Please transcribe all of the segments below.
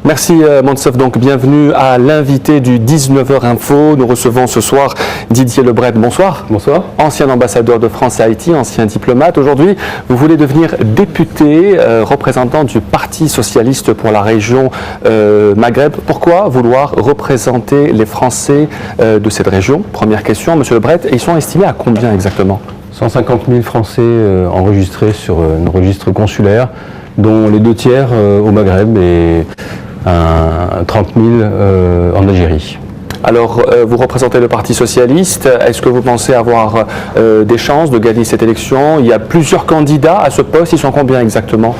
Merci Montseuf, donc bienvenue à l'invité du 19h Info. Nous recevons ce soir Didier Lebret. Bonsoir. Bonsoir. Ancien ambassadeur de France à Haïti, ancien diplomate. Aujourd'hui, vous voulez devenir député, représentant du Parti socialiste pour la région Maghreb. Pourquoi vouloir représenter les Français de cette région? Première question, Monsieur Lebret. Et ils sont estimés à combien exactement? 150 000 Français enregistrés sur un registre consulaire, dont les 2 tiers au Maghreb et 30 000 en Algérie. Alors, vous représentez le Parti socialiste. Est-ce que vous pensez avoir des chances de gagner cette élection? Il y a plusieurs candidats à ce poste. Ils sont combien exactement?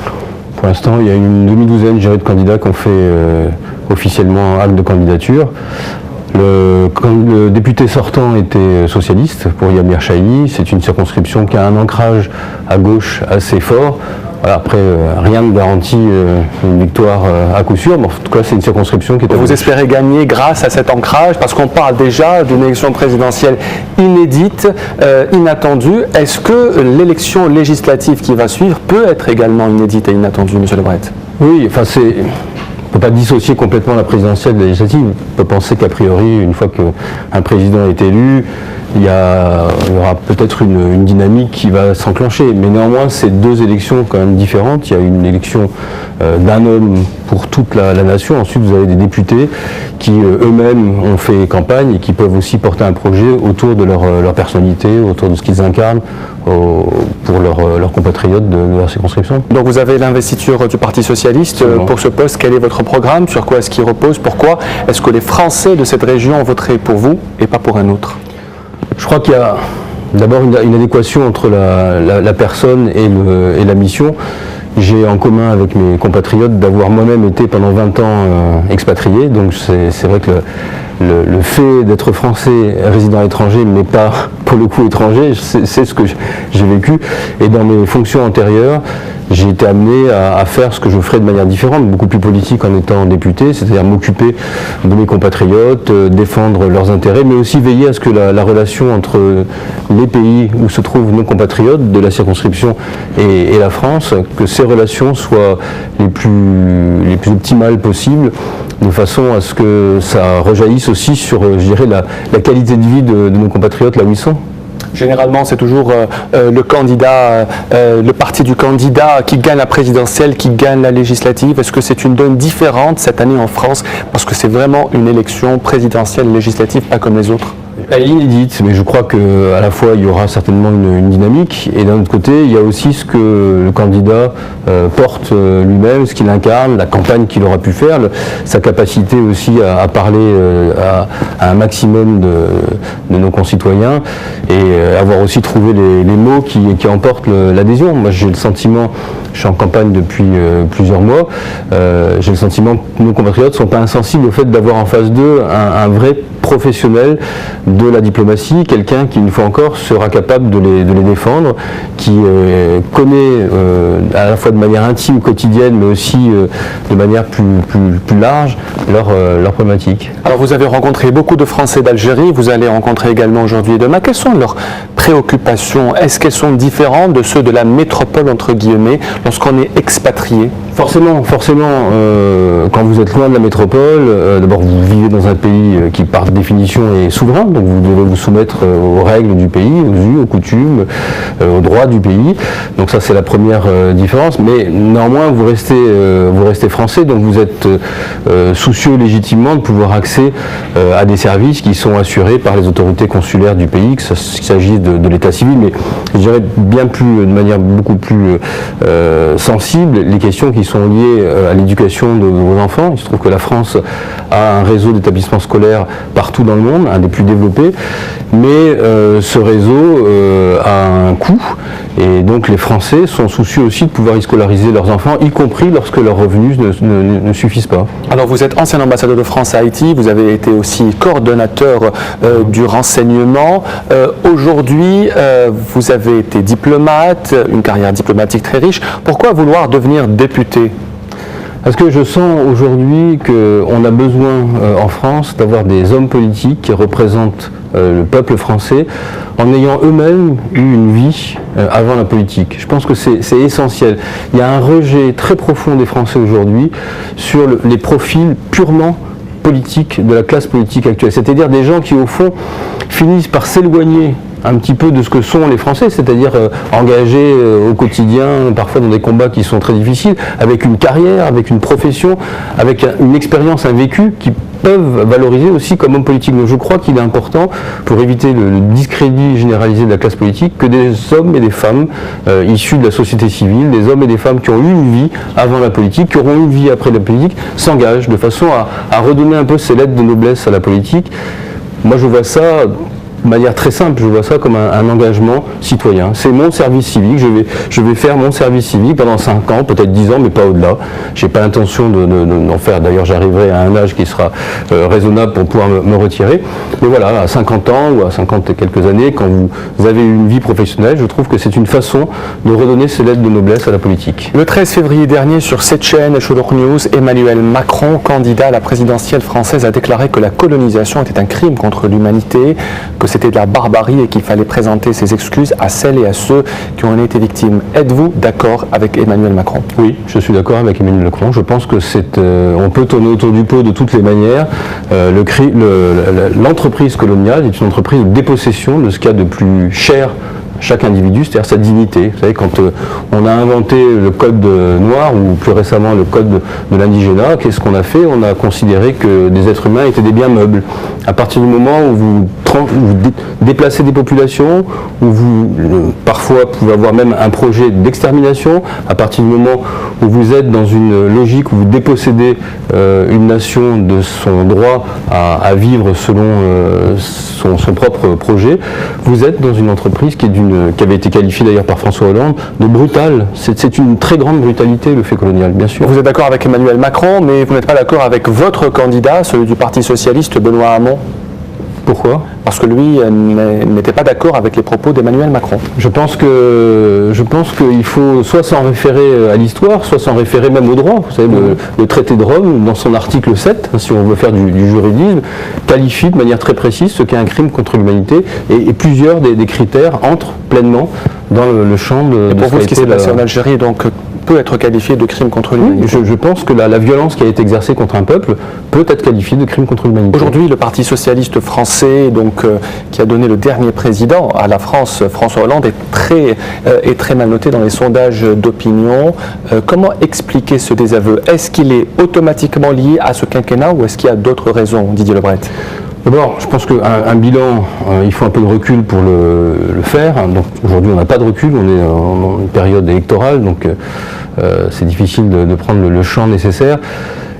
Pour l'instant, il y a une demi-douzaine de candidats qui ont fait officiellement acte de candidature. Le député sortant était socialiste pour Yamir Chahi. C'est une circonscription qui a un ancrage à gauche assez fort. Voilà, après, rien ne garantit une victoire à coup sûr, mais en tout cas, c'est une circonscription qui est à Vous gauche. espérez gagner grâce à cet ancrage, parce qu'on parle déjà d'une élection présidentielle inédite, inattendue. Est-ce que l'élection législative qui va suivre peut être également inédite et inattendue, M. Lebret? Oui, enfin, on ne peut pas dissocier complètement la présidentielle de la législative. On peut penser qu'a priori, une fois qu'un président est élu, il y aura peut-être une dynamique qui va s'enclencher. Mais néanmoins, c'est 2 élections quand même différentes. Il y a une élection d'un homme pour toute la nation. Ensuite, vous avez des députés qui eux-mêmes ont fait campagne et qui peuvent aussi porter un projet autour de leur personnalité, autour de ce qu'ils incarnent pour leurs compatriotes de leur circonscription. Donc vous avez l'investiture du Parti socialiste pour ce poste. Quel est votre programme? Sur quoi est-ce qu'il repose? Pourquoi est-ce que les Français de cette région voteraient pour vous et pas pour un autre? Je crois qu'il y a d'abord une adéquation entre la personne et la mission. J'ai en commun avec mes compatriotes d'avoir moi-même été pendant 20 ans expatrié, donc c'est vrai que le fait d'être français résident étranger, mais pas pour le coup étranger, c'est ce que j'ai vécu. Et dans mes fonctions antérieures, j'ai été amené à faire ce que je ferais de manière différente, beaucoup plus politique en étant député, c'est-à-dire m'occuper de mes compatriotes, défendre leurs intérêts, mais aussi veiller à ce que la relation entre les pays où se trouvent nos compatriotes de la circonscription et la France, que ces relations soient les plus optimales possibles, de façon à ce que ça rejaillisse aussi sur, je dirais, la qualité de vie de nos compatriotes là où ils sont. Généralement, c'est toujours le candidat, le parti du candidat qui gagne la présidentielle, qui gagne la législative. Est-ce que c'est une donne différente cette année en France? Parce que c'est vraiment une élection présidentielle législative, pas comme les autres. Elle est inédite, mais je crois qu'à la fois il y aura certainement une dynamique, et d'un autre côté il y a aussi ce que le candidat porte lui-même, ce qu'il incarne, la campagne qu'il aura pu faire, sa capacité aussi à parler à un maximum de nos concitoyens, et avoir aussi trouvé les mots qui emportent l'adhésion. Moi j'ai le sentiment, je suis en campagne depuis plusieurs mois, j'ai le sentiment que nos compatriotes ne sont pas insensibles au fait d'avoir en face d'eux un vrai professionnel de la diplomatie, quelqu'un qui, une fois encore, sera capable de les défendre, qui connaît à la fois de manière intime, quotidienne, mais aussi de manière plus large leur problématique. Alors vous avez rencontré beaucoup de Français d'Algérie, vous allez rencontrer également aujourd'hui et demain. Quelles sont leurs préoccupations? Est-ce qu'elles sont différentes de ceux de la métropole, entre guillemets, lorsqu'on est expatrié? Forcément, quand vous êtes loin de la métropole, d'abord vous vivez dans un pays qui par définition est souverain, donc vous devez vous soumettre aux règles du pays, aux us, aux coutumes, aux droits du pays. Donc ça c'est la première différence, mais néanmoins vous restez français, donc vous êtes soucieux légitimement de pouvoir accéder à des services qui sont assurés par les autorités consulaires du pays, qu'il s'agisse de l'état civil, mais je dirais de manière beaucoup plus sensible, les questions qui sont liées à l'éducation de vos enfants. Il se trouve que la France a un réseau d'établissements scolaires partout dans le monde, un des plus développés, mais ce réseau a un coût, et donc les Français sont soucieux aussi de pouvoir y scolariser leurs enfants, y compris lorsque leurs revenus ne suffisent pas. Alors vous êtes ancien ambassadeur de France à Haïti, vous avez été aussi coordonnateur du renseignement. Aujourd'hui, vous avez été diplomate, une carrière diplomatique très riche. Pourquoi vouloir devenir député? Parce que je sens aujourd'hui qu'on a besoin en France d'avoir des hommes politiques qui représentent le peuple français en ayant eux-mêmes eu une vie avant la politique. Je pense que c'est essentiel. Il y a un rejet très profond des Français aujourd'hui sur les profils purement politiques de la classe politique actuelle. C'est-à-dire des gens qui, au fond, finissent par s'éloigner un petit peu de ce que sont les Français, c'est-à-dire engagés au quotidien, parfois dans des combats qui sont très difficiles, avec une carrière, avec une profession, avec une expérience, un vécu qui peuvent valoriser aussi comme homme politique. Donc je crois qu'il est important, pour éviter le discrédit généralisé de la classe politique, que des hommes et des femmes issus de la société civile, des hommes et des femmes qui ont eu une vie avant la politique, qui auront une vie après la politique, s'engagent de façon à redonner un peu ces lettres de noblesse à la politique. Moi je vois ça de manière très simple, je vois ça comme un engagement citoyen. C'est mon service civique, je vais faire mon service civique pendant 5 ans, peut-être 10 ans, mais pas au-delà. Je n'ai pas l'intention d'en faire, d'ailleurs j'arriverai à un âge qui sera raisonnable pour pouvoir me retirer. Mais voilà, à 50 ans ou à 50 et quelques années, quand vous avez une vie professionnelle, je trouve que c'est une façon de redonner ces lettres de noblesse à la politique. Le 13 février dernier, sur cette chaîne, Chodor News, Emmanuel Macron, candidat à la présidentielle française, a déclaré que la colonisation était un crime contre l'humanité, que c'était de la barbarie et qu'il fallait présenter ses excuses à celles et à ceux qui en ont été victimes. Êtes-vous d'accord avec Emmanuel Macron? Oui, je suis d'accord avec Emmanuel Macron. Je pense que on peut tourner autour du pot de toutes les manières. L'entreprise coloniale est une entreprise de dépossession de ce qu'il y a de plus cher chaque individu, c'est-à-dire sa dignité. Vous savez, quand on a inventé le code noir, ou plus récemment le code de l'indigénat, qu'est-ce qu'on a fait? On a considéré que des êtres humains étaient des biens meubles. À partir du moment où vous déplacez des populations, où vous parfois pouvez avoir même un projet d'extermination, à partir du moment où vous êtes dans une logique où vous dépossédez une nation de son droit à vivre selon son propre projet, vous êtes dans une entreprise qui avait été qualifiée d'ailleurs par François Hollande de brutale. C'est une très grande brutalité, le fait colonial, bien sûr. Vous êtes d'accord avec Emmanuel Macron, mais vous n'êtes pas d'accord avec votre candidat, celui du Parti Socialiste, Benoît Hamon? Pourquoi? Parce que lui n'était pas d'accord avec les propos d'Emmanuel Macron. Je pense qu'il faut soit s'en référer à l'histoire, soit s'en référer même au droit. Vous savez, le traité de Rome, dans son article 7, si on veut faire du juridisme, qualifie de manière très précise ce qu'est un crime contre l'humanité, et plusieurs des critères entrent pleinement dans le champ de et pour vous, ce qui s'est passé en Algérie, donc, peut être qualifié de crime contre l'humanité. Oui, je pense que la violence qui a été exercée contre un peuple peut être qualifiée de crime contre l'humanité. Aujourd'hui, le Parti socialiste français, qui a donné le dernier président à la France, François Hollande, est très mal noté dans les sondages d'opinion. Comment expliquer ce désaveu? Est-ce qu'il est automatiquement lié à ce quinquennat ou est-ce qu'il y a d'autres raisons, Didier Lebret? D'abord, je pense qu'un bilan, il faut un peu de recul pour le faire. Donc aujourd'hui, on n'a pas de recul, on est en une période électorale, donc c'est difficile de prendre le champ nécessaire.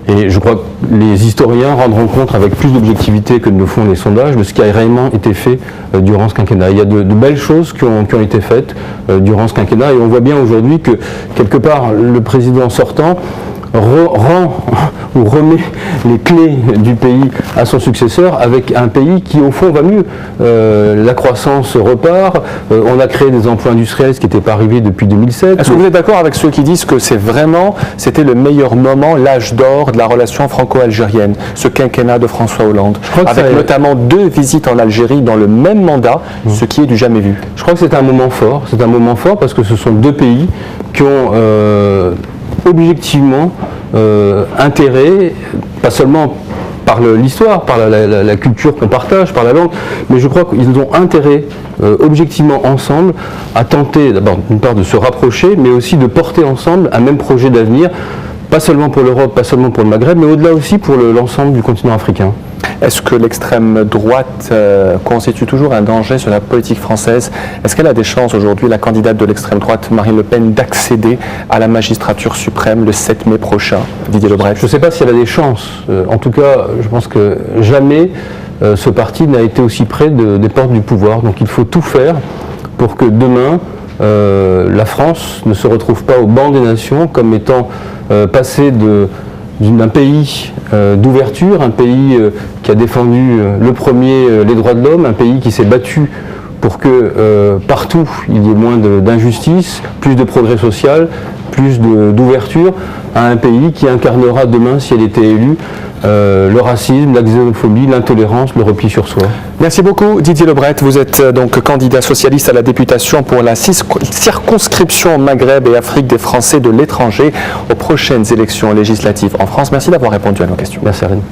Et je crois que les historiens rendront compte avec plus d'objectivité que ne le font les sondages de ce qui a réellement été fait durant ce quinquennat. Il y a de belles choses qui ont été faites durant ce quinquennat, et on voit bien aujourd'hui que, quelque part, le président sortant remet les clés du pays à son successeur, avec un pays qui au fond va mieux. La croissance repart, on a créé des emplois industriels, ce qui n'était pas arrivé depuis 2007. Est-ce que vous êtes d'accord avec ceux qui disent que c'était le meilleur moment, l'âge d'or de la relation franco-algérienne, ce quinquennat de François Hollande, avec notamment 2 visites en Algérie dans le même mandat, ce qui est du jamais vu? Je crois que c'est un moment fort. C'est un moment fort parce que ce sont 2 pays qui ont objectivement intérêt, pas seulement par l'histoire, par la culture qu'on partage, par la langue, mais je crois qu'ils ont intérêt objectivement ensemble à tenter d'abord d'une part de se rapprocher, mais aussi de porter ensemble un même projet d'avenir, pas seulement pour l'Europe, pas seulement pour le Maghreb, mais au-delà aussi pour l'ensemble du continent africain. Est-ce que l'extrême droite constitue toujours un danger sur la politique française? Est-ce qu'elle a des chances aujourd'hui, la candidate de l'extrême droite, Marine Le Pen, d'accéder à la magistrature suprême le 7 mai prochain, Didier Lebret? Je ne sais pas si elle a des chances. En tout cas, je pense que jamais ce parti n'a été aussi près des portes du pouvoir. Donc il faut tout faire pour que demain, la France ne se retrouve pas au banc des nations comme étant passée d'un pays d'ouverture, un pays qui a défendu le premier les droits de l'homme, un pays qui s'est battu pour que partout il y ait moins d'injustice, plus de progrès social, plus d'ouverture à un pays qui incarnera demain, si elle était élue, le racisme, la xénophobie, l'intolérance, le repli sur soi. Merci beaucoup Didier Lebret. Vous êtes donc candidat socialiste à la députation pour la circonscription Maghreb et Afrique des Français de l'étranger aux prochaines élections législatives en France. Merci d'avoir répondu à nos questions. Merci Arène.